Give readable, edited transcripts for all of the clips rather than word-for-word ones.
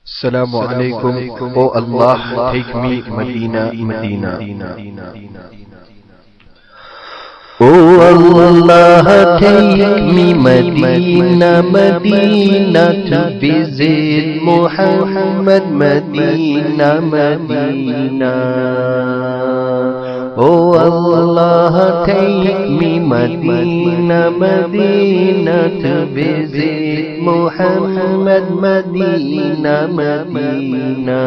Assalamu alaikum. O Allah, take me Medina, Medina. O Allah, take me Medina, Medina to visit Muhammad, Medina, Medina. O Allah, take me Medina, Medina to visit Muhammad, Medina, Medina.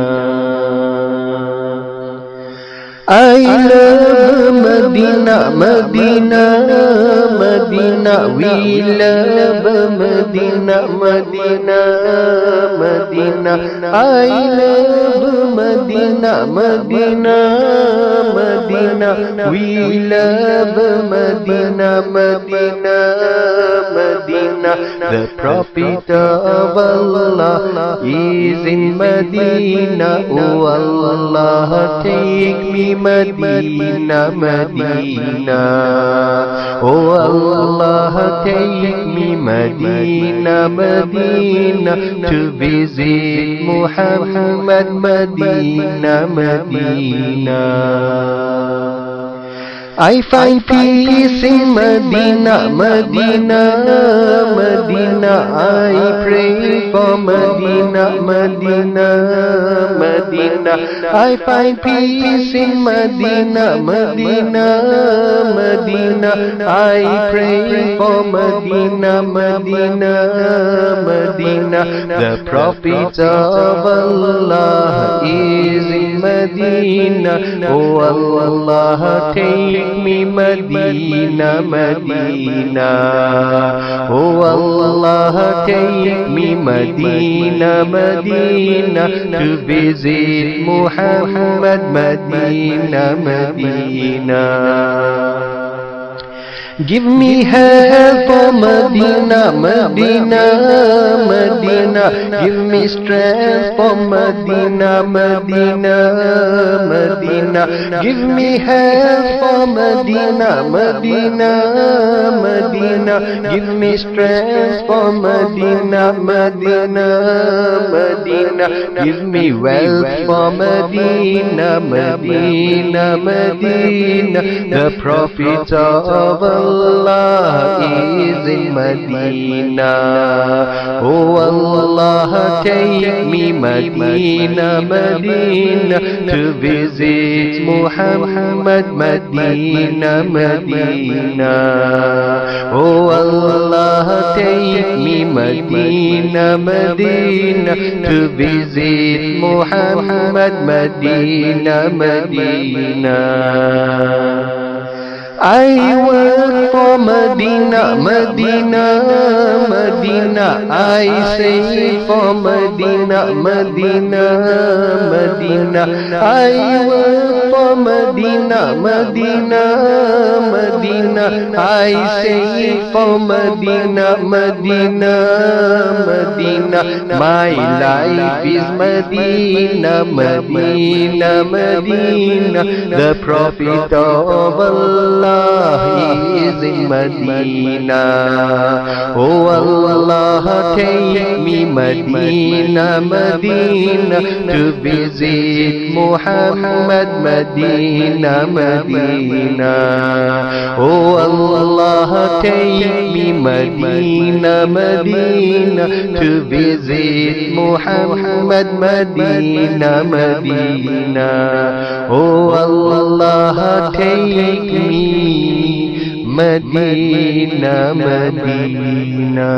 I love Medina, Medina, Medina. We love Medina, Medina, Medina. I love Medina, Medina, Medina. We love Medina, Medina, Medina. The Prophet of Allah is in Medina. Oh Allah, take me Medina, Medina. Oh Allah, take me Medina, Medina to visit Muhammad, Medina, Medina. I find peace in Medina, Medina, Medina. I pray for Medina, Medina, Medina. I find peace in Medina, Medina, Medina. I pray for Medina, Medina, Medina. The Prophet of Allah is in Medina. Oh Allah, take me Medina, Medina. Oh Allah, take me Medina, Medina to visit Muhammad, Medina, Medina. Give me help for Medina, Medina, Medina. Give me strength for Medina, Medina, Medina. Give me help for Medina, Medina, Medina. Give me strength for Medina, Medina, Medina. Give me wealth for Medina, Medina, Medina. The Prophet of Allah is in Medina. Oh Allah, take me Medina, Medina to visit Muhammad, Medina, Medina. Oh Allah, take me Medina, Medina to visit Muhammad, Medina, Medina. I work for Medina, Medina, Medina. I save for Medina, Medina, Medina. I work for Medina, Medina, Medina. I save for Medina, Medina, Medina. My life is Medina, Medina, Medina. The Prophet of Allah is in Medina. Oh Allah, take me Medina, Medina to visit Muhammad, Medina, Medina. Oh Allah, take me Medina, Medina to visit Muhammad, Medina, Medina. Oh Allah, take me Medina, Medina.